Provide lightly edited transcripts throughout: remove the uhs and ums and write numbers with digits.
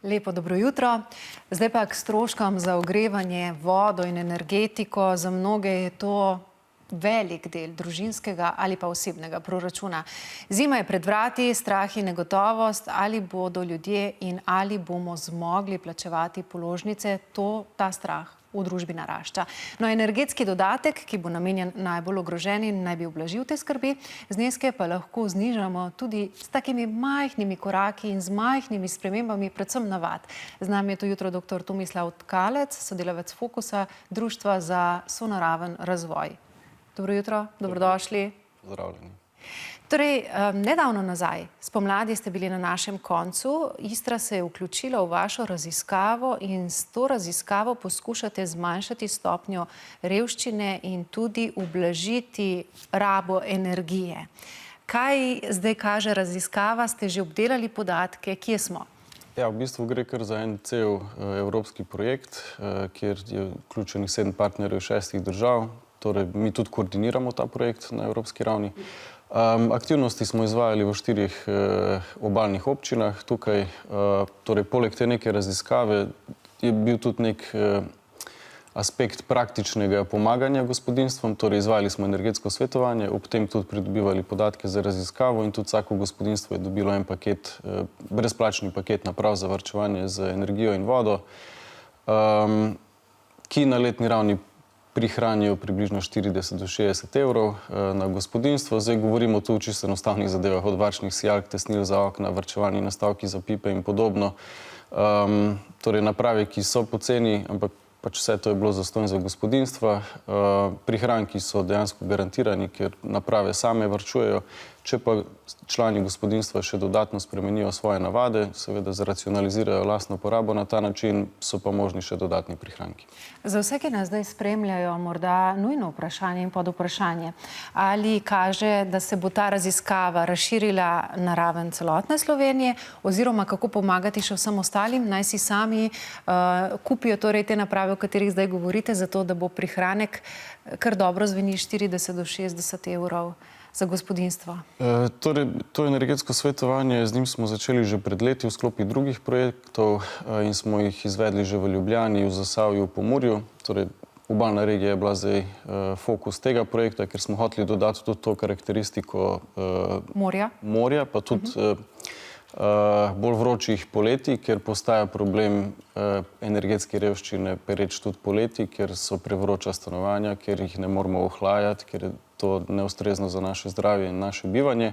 Lepo dobro jutro. Zdaj pa k stroškom za ogrevanje, vodo in energetiko. Za mnoge je to velik del družinskega ali pa osebnega proračuna. Zima je pred vrati, strah in negotovost, ali bodo ljudje in ali bomo zmogli plačevati položnice, ta strah v družbi narašča. No, energetski dodatek, ki bo namenjen najbolj ogroženim, naj bi ublažil te skrbi, zneske pa lahko znižamo tudi s takimi majhnimi koraki in z majhnimi spremembami, predvsem navad. Z nami je to jutro dr. Tomislav Tkalec, sodelavec Fokusa, Društva za sonaraven razvoj. Dobro jutro, dobrodošli. Pozdravljeni. Torej, nedavno nazaj, spomladi ste bili na našem koncu, Istra se je vključila v vašo raziskavo in s to raziskavo poskušate zmanjšati stopnjo revščine in tudi ublažiti rabo energije. Kaj zdaj kaže raziskava? Ste že obdelali podatke? Kje smo? Ja, v bistvu gre kar za en cel evropski projekt, kjer je vključenih 7 partnerjev 6 držav. Torej, mi tudi koordiniramo ta projekt na evropski ravni. Aktivnosti smo izvajali v 4 obalnih občinah. Tukaj, torej, poleg te neke raziskave je bil tudi nek aspekt praktičnega pomaganja gospodinjstvom. Torej, izvajali smo energetsko svetovanje, ob tem tudi pridobivali podatke za raziskavo in tudi vsako gospodinjstvo je dobilo en paket, brezplačni paket naprav za varčevanje z energijo in vodo, ki na letni ravni prihranijo približno 40 do 60 evrov na gospodinjstvo. Zdaj govorimo tu o čisto enostavnih zadevah, od varčnih sijalk, tesnil za okna, varčevalni nastavki za pipe in podobno. Torej naprave, ki so poceni, ampak pač vse to je bilo zastonj za gospodinjstva. Prihranki so dejansko garantirani, ker naprave same varčujejo. Če pa člani gospodinjstva še dodatno spremenijo svoje navade, seveda zracionalizirajo lastno porabo na ta način, so pa možni še dodatni prihranki. Za vse, ki nas zdaj spremljajo, morda nujno vprašanje in podvprašanje. Ali kaže, da se bo ta raziskava razširila na raven celotne Slovenije, oziroma kako pomagati še vsem ostalim, naj si sami kupijo torej te naprave, o katerih zdaj govorite, zato da bo prihranek, kar dobro zveni, 40 do 60 evrov za gospodinjstvo? Torej, to energetsko svetovanje, z njim smo začeli že pred leti v sklopi drugih projektov in smo jih izvedli že v Ljubljani, v Zasavju, v Pomurju. Torej, obalna regija je bila zdaj fokus tega projekta, ker smo hoteli dodati tudi to karakteristiko morja, pa tudi bolj vročih poletij, ker postaja problem energetske revščine pereč tudi poleti, ker so prevroča stanovanja, ker jih ne moramo ohlajati, ker je to neustrezno za naše zdravje in naše bivanje.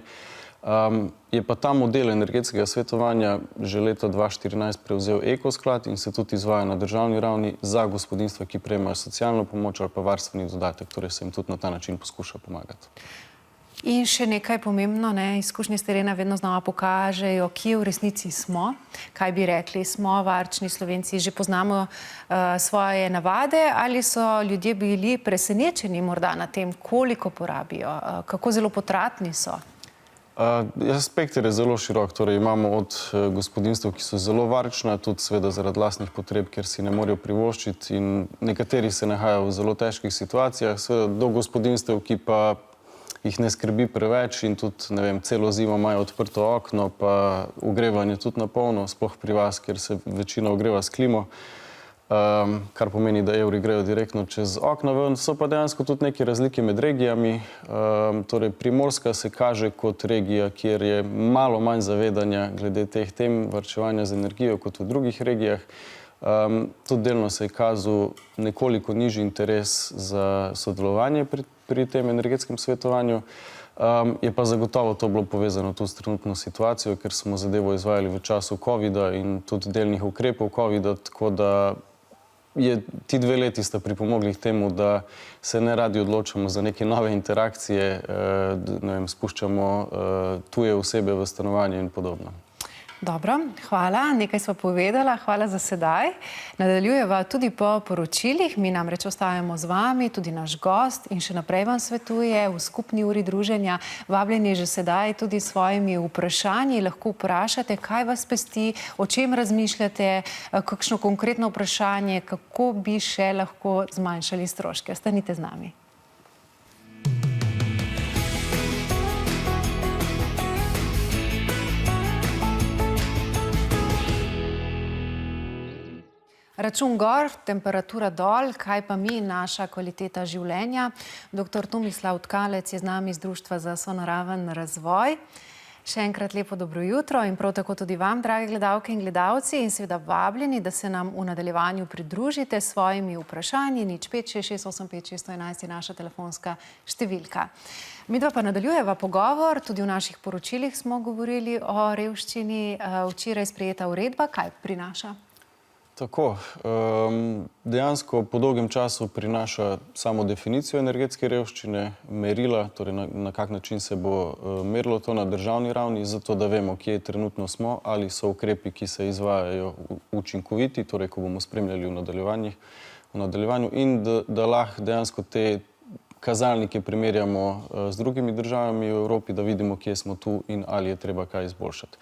Je pa ta model energetskega svetovanja že leta 2014 prevzel Ekosklad in se tudi izvaja na državni ravni za gospodinjstva, ki prejemajo socialno pomoč ali pa varstveni dodatek, torej se jim tudi na ta način poskuša pomagati. In še nekaj pomembno, izkušnje s terena vedno znova pokažejo, kje v resnici smo. Kaj bi rekli, smo varčni Slovenci, že poznamo svoje navade, ali so ljudje bili presenečeni morda na tem, koliko porabijo, kako zelo potratni so? Spekter je zelo širok, torej imamo od gospodinjstev, ki so zelo varčna, tudi seveda zaradi lastnih potreb, ker si ne morejo privoščiti, in nekateri se nahajajo v zelo težkih situacijah, seveda do gospodinjstev, ki pa jih ne skrbi preveč in tudi, ne vem, celo zimo imajo odprto okno, pa ogrevanje tudi na polno, sploh pri vas, ker se večina ogreva s klimo, kar pomeni, da evri grejo direktno čez okna ven. So pa dejansko tudi neke razlike med regijami. Torej, Primorska se kaže kot regija, kjer je malo manj zavedanja glede teh tem varčevanja z energijo kot v drugih regijah. Tudi delno se je kazal nekoliko nižji interes za sodelovanje pri tem energetskem svetovanju. Je pa zagotovo to bilo povezano tudi s trenutno situacijo, ker smo zadevo izvajali v času covida in tudi delnih ukrepov covida, tako da ti 2 leti sta pripomogli k temu, da se ne radi odločamo za neke nove interakcije, ne vem, spuščamo tuje osebe v stanovanje in podobno. Dobro, hvala. Nekaj sva povedala. Hvala za sedaj. Nadaljujeva tudi po poročilih. Mi namreč ostajamo z vami, tudi naš gost in še naprej vam svetuje v skupni uri druženja. Vabljeni že sedaj tudi s svojimi vprašanji. Lahko vprašate, kaj vas pesti, o čem razmišljate, kakšno konkretno vprašanje, kako bi še lahko zmanjšali stroške. Ostanite z nami. Račun gor, temperatura dol, kaj pa mi, naša kvaliteta življenja. Dr. Tomislav Tkalec je z nami iz Društva za sonaraven razvoj. Še enkrat lepo dobro jutro in prav tako tudi vam, drage gledalke in gledalci, in seveda vabljeni, da se nam v nadaljevanju pridružite s svojimi vprašanji. 056685 je naša telefonska številka. Midva pa nadaljujeva pogovor, tudi v naših poročilih smo govorili o revščini. Včeraj sprejeta uredba, kaj prinaša? Tako, dejansko po dolgem času prinaša samo definicijo energetske revščine, merila, torej na kak način se bo merilo to na državni ravni, zato da vemo, kje trenutno smo, ali so ukrepi, ki se izvajajo, učinkoviti, torej ko bomo spremljali v nadaljevanju in da lahko dejansko te kazalnike primerjamo z drugimi državami v Evropi, da vidimo, kje smo tu in ali je treba kaj izboljšati.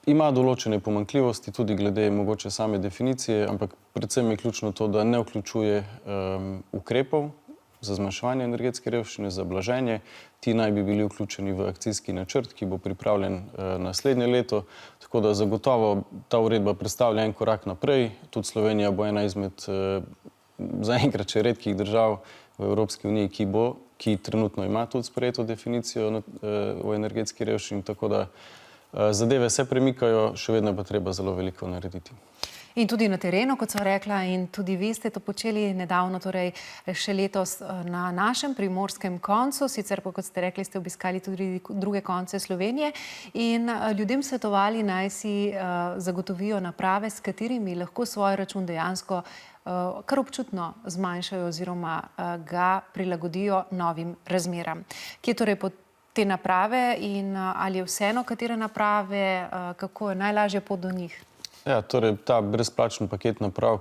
Ima določene pomanjkljivosti tudi glede mogoče same definicije, ampak predvsem je ključno to, da ne vključuje ukrepov za zmanjševanje energetske revščine, za blaženje. Ti naj bi bili vključeni v akcijski načrt, ki bo pripravljen naslednje leto. Tako da zagotovo ta uredba predstavlja en korak naprej. Tudi Slovenija bo ena izmed zaenkrat še redkih držav v Evropski uniji, ki trenutno ima tudi sprejeto definicijo o energetski revščini, tako da zadeve se premikajo, še vedno pa treba zelo veliko narediti. In tudi na terenu, kot sem rekla, in tudi vi ste to počeli nedavno, torej še letos na našem primorskem koncu, sicer pa, kot ste rekli, ste obiskali tudi druge konce Slovenije in ljudem svetovali, naj si zagotovijo naprave, s katerimi lahko svoj račun dejansko kar občutno zmanjšajo oziroma ga prilagodijo novim razmeram. Kje torej te naprave in ali je vseeno, katere naprave, kako je najlažje pot do njih? Ja, torej ta brezplačen paket naprav,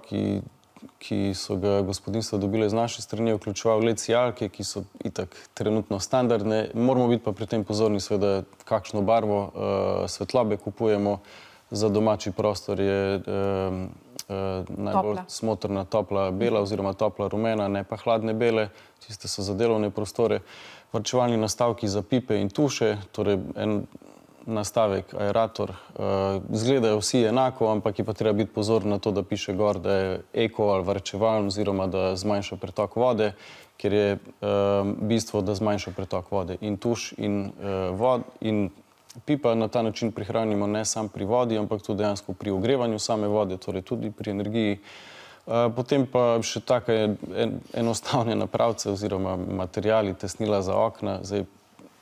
ki so ga gospodinjstva dobile z naše strani, vključeval LED sijalke, ki so itak trenutno standardne. Moramo biti pa pri tem pozorni, seveda, kakšno barvo svetlobe kupujemo. Za domači prostor je najbolj smotrna topla bela oziroma topla rumena, ne pa hladne bele, tiste so za delovne prostore. Varčevalni nastavki za pipe in tuše, torej en nastavek, aerator, izgledajo vsi enako, ampak je pa treba biti pozoren na to, da piše gor, da je eko ali varčevalen oziroma da zmanjša pretok vode, ker je bistvo, da zmanjša pretok vode. In tuš in pipa na ta način prihranimo ne samo pri vodi, ampak tudi dejansko pri ogrevanju same vode, torej tudi pri energiji. Potem pa še take enostavne napravce oziroma materijali, tesnila za okna. Zdaj,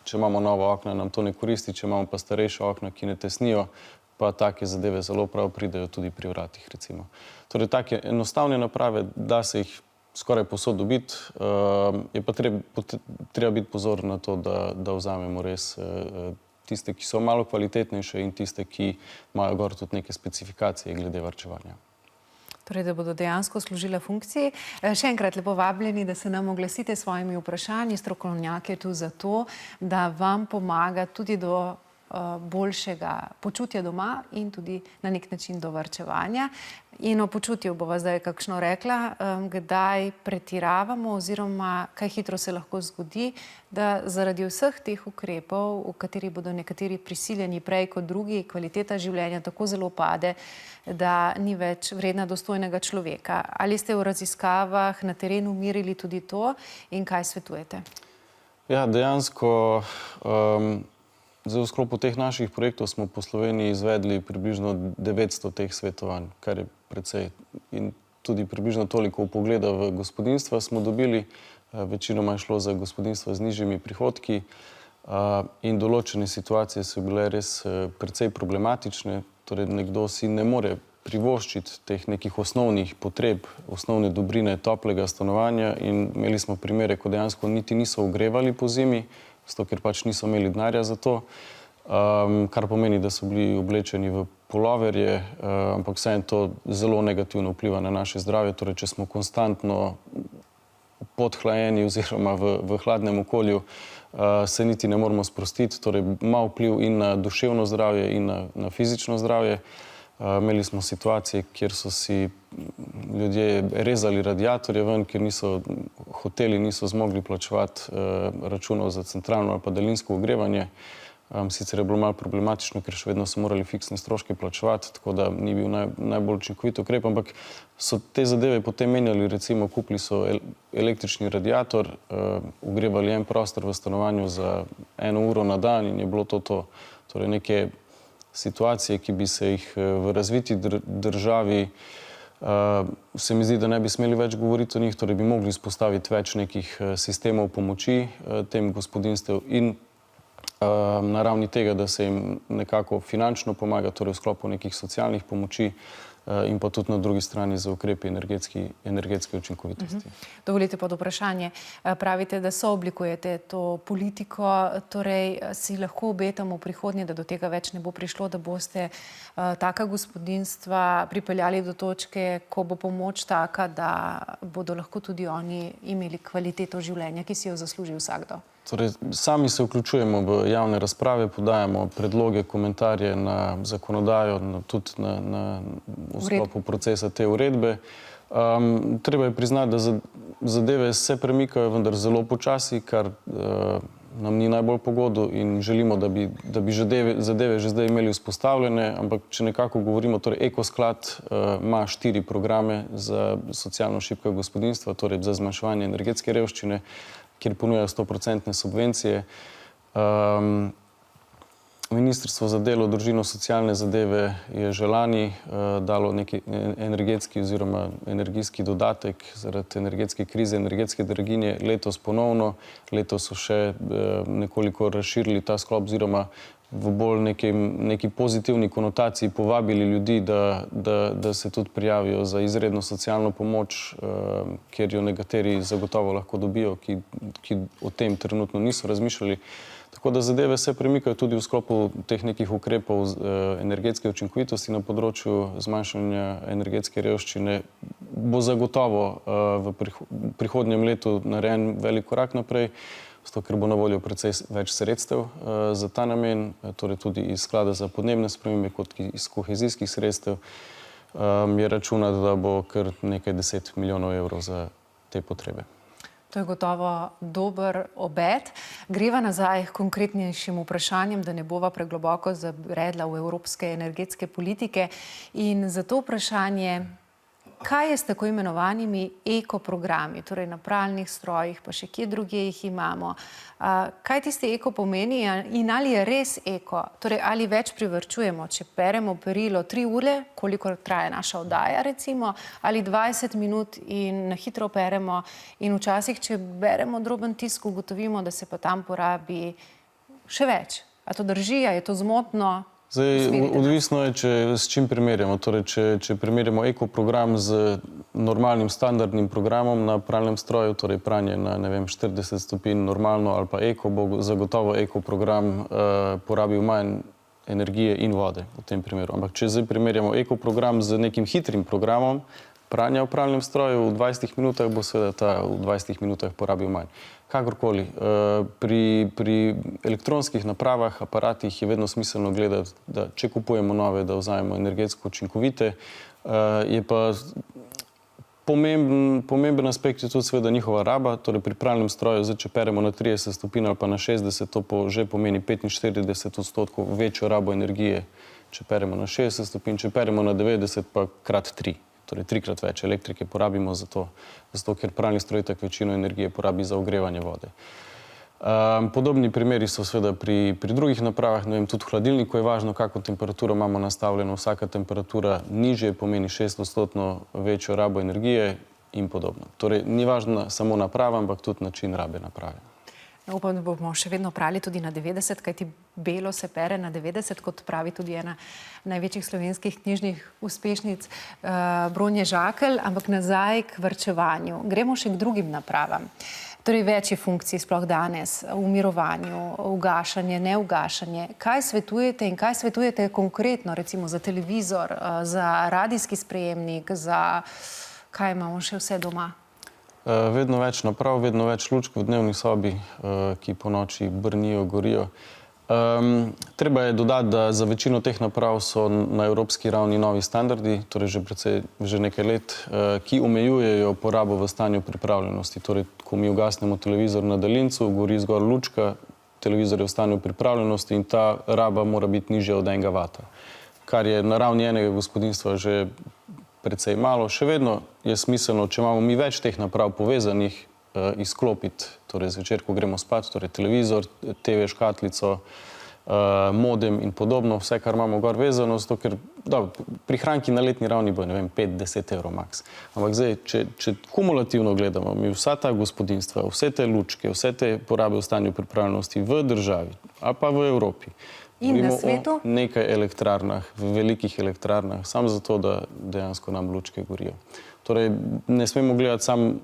če imamo nova okna, nam to ne koristi, če imamo pa starejša okna, ki ne tesnijo, pa take zadeve zelo prav pridejo tudi pri vratih, recimo. Torej, take enostavne naprave, da se jih skoraj povsod dobiti, je pa treba biti pozoren na to, da vzamemo res tiste, ki so malo kvalitetnejše in tiste, ki imajo gor tudi neke specifikacije glede varčevanja. Torej, da bodo dejansko služile funkciji. Še enkrat lepo vabljeni, da se nam oglasite s svojimi vprašanji. Strokovnjak je tu zato, da vam pomaga tudi do boljšega počutja doma in tudi na nek način do varčevanja. In o počutju bova zdaj kakšno rekla, kdaj pretiravamo oziroma kaj hitro se lahko zgodi, da zaradi vseh teh ukrepov, v katerih bodo nekateri prisiljeni prej kot drugi, kvaliteta življenja tako zelo pade, da ni več vredna dostojnega človeka. Ali ste v raziskavah na terenu merili tudi to in kaj svetujete? Ja, dejansko v sklopu teh naših projektov smo po Sloveniji izvedli približno 900 teh svetovanj, kar je precej. In tudi približno toliko vpogleda v gospodinjstva smo dobili. Večinoma je šlo za gospodinjstva z nižjimi prihodki in določene situacije so bile res precej problematične. Torej, nekdo si ne more privoščiti teh nekih osnovnih potreb, osnovne dobrine toplega stanovanja in imeli smo primere, ko dejansko niti niso ogrevali po zimi, zato ker pač niso imeli denarja za to, kar pomeni, da so bili oblečeni v puloverje, ampak vseeno to zelo negativno vpliva na naše zdravje. Torej, če smo konstantno podhlajeni oziroma v hladnem okolju, se niti ne moramo sprostiti, torej ima vpliv in na duševno zdravje in na fizično zdravje. Imeli smo situacije, kjer so si ljudje rezali radiatorje ven, ker hoteli niso zmogli plačevati računov za centralno ali pa daljinsko ogrevanje. Sicer je bilo malo problematično, ker še vedno so morali fiksne stroške plačevati, tako da ni bil najbolj učinkovit ukrep, ampak so te zadeve potem menjali, recimo kupili so električni radiator, ogrevali en prostor v stanovanju za 1 uro na dan in je bilo to. Torej neke situacije, ki bi se jih v razviti državi se mi zdi, da ne bi smeli več govoriti o njih, torej bi mogli izpostaviti več nekih sistemov pomoči tem gospodinjstev in na ravni tega, da se jim nekako finančno pomaga, torej v sklopu nekih socialnih pomoči in pa tudi na drugi strani za ukrepe energetske učinkovitosti. Dovolite pod vprašanje. Pravite, da sooblikujete to politiko, torej si lahko obetamo v prihodnje, da do tega več ne bo prišlo, da boste taka gospodinjstva pripeljali do točke, ko bo pomoč taka, da bodo lahko tudi oni imeli kvaliteto življenja, ki si jo zasluži vsakdo. Torej, sami se vključujemo v javne razprave, podajamo predloge, komentarje na zakonodajo, tudi v sklopu procesa te uredbe. Treba je priznati, da zadeve se premikajo, vendar zelo počasi, kar nam ni najbolj po godu in želimo, da bi zadeve že zdaj imeli vzpostavljene, ampak če nekako govorimo, torej Ekosklad ima 4 programe za socialno šibka gospodinjstva, torej za zmanjševanje energetske revščine, kjer ponujajo 100% subvencije. Ministrstvo za delo, družino, socialne zadeve je že lani dalo neki energetski oziroma energijski dodatek zaradi energetske krize, energetske draginje. Letos ponovno, letos so še nekoliko razširili ta sklop oziroma v bolj neki pozitivni konotaciji povabili ljudi, da se tudi prijavijo za izredno socialno pomoč, kjer jo nekateri zagotovo lahko dobijo, ki o tem trenutno niso razmišljali. Tako da zadeve se premikajo tudi v sklopu teh nekih ukrepov energetske učinkovitosti na področju zmanjšanja energetske revščine. Bo zagotovo v prihodnjem letu narejen velik korak naprej, zato ker bo na voljo precej več sredstev za ta namen, torej tudi iz sklada za podnebne spremembe kot iz kohezijskih sredstev. Je računati, da bo kar nekaj 10 milijonov evrov za te potrebe. To je gotovo dober obet. Greva nazaj k konkretnejšim vprašanjem, da ne bova pregloboko zabredla v evropske energetske politike. In za to vprašanje, kaj je s tako imenovanimi ekoprogrami, torej na pralnih strojih, pa še kje drugje jih imamo? Kaj tisti eko pomeni in ali je res eko? Torej, ali več privarčujemo, če peremo perilo 3 ure, koliko traja naša oddaja recimo, ali 20 minut in na hitro peremo in včasih, če beremo droben tisk, ugotovimo, da se pa tam porabi še več. A to drži, a je to zmotno? Zdaj, odvisno je, s čim primerjamo. Torej, če primerjamo ekoprogram z normalnim standardnim programom na pralnem stroju, torej pranje na 40 stopinj normalno ali pa eko, bo zagotovo ekoprogram porabil manj energije in vode v tem primeru. Ampak če zdaj primerjamo ekoprogram z nekim hitrim programom pranja v pralnem stroju v 20 minutah, bo seveda ta v 20 minutah porabil manj. Kakorkoli, pri elektronskih napravah, aparatih je vedno smiselno gledati, da če kupujemo nove, da vzamemo energetsko učinkovite. Je pa pomemben aspekt je tudi seveda njihova raba, torej pri pralnem stroju, zdaj če peremo na 30 stopinj ali pa na 60, to že pomeni 45% večjo rabo energije, če peremo na 60 stopinj, če peremo na 90 pa krat 3. Torej 3-krat več elektrike porabimo zato, ker pralni stroj tako večino energije porabi za ogrevanje vode. Podobni primeri so seveda pri drugih napravah, tudi v hladilniku je važno, kako temperaturo imamo nastavljeno, vsaka temperatura nižje pomeni 6% večjo rabo energije in podobno. Torej ni važna samo naprava, ampak tudi način rabe naprave. Upam, da bomo še vedno prali tudi na 90, kajti belo se pere na 90, kot pravi tudi ena največjih slovenskih knjižnih uspešnic Bronje Žakelj, ampak nazaj k varčevanju. Gremo še k drugim napravam. Torej več je funkcij sploh danes v mirovanju, ugašanje, neugašanje. Kaj svetujete in kaj svetujete konkretno, recimo za televizor, za radijski sprejemnik, za kaj imamo še vse doma? Vedno več naprav, vedno več lučk v dnevni sobi, ki po noči brnijo, gorijo. Treba je dodati, da za večino teh naprav so na evropski ravni novi standardi, torej že nekaj let, ki omejujejo porabo v stanju pripravljenosti. Torej, ko mi ugasnemo televizor na daljincu, gori zgolj lučka, televizorjev v stanju pripravljenosti in ta raba mora biti nižja od 1 vata, kar je na ravni enega gospodinjstva že precej malo. Še vedno je smiselno, če imamo mi več teh naprav povezanih, izklopiti, torej zvečer, ko gremo spat, torej televizor, TV škatlico, modem in podobno, vse, kar imamo gor vezano, zato ker prihranki na letni ravni bo, ne vem, 5-10 evrov maks. Ampak zdaj, če kumulativno gledamo, mi vsa ta gospodinjstva, vse te lučke, vse te porabe v stanju pripravljenosti v državi, a pa v Evropi, in na govorimo svetu, o nekaj elektrarnah, v velikih elektrarnah, samo zato, da dejansko nam lučke gorijo. Torej, ne smemo gledati samo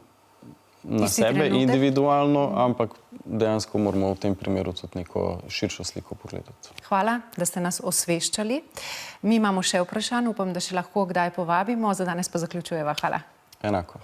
na Tisti sebe trenutek. individualno, ampak dejansko moramo v tem primeru tudi neko širšo sliko pogledati. Hvala, da ste nas osveščali. Mi imamo še vprašanj, upam, da še lahko kdaj povabimo. Za danes pa zaključujeva. Hvala. Enako.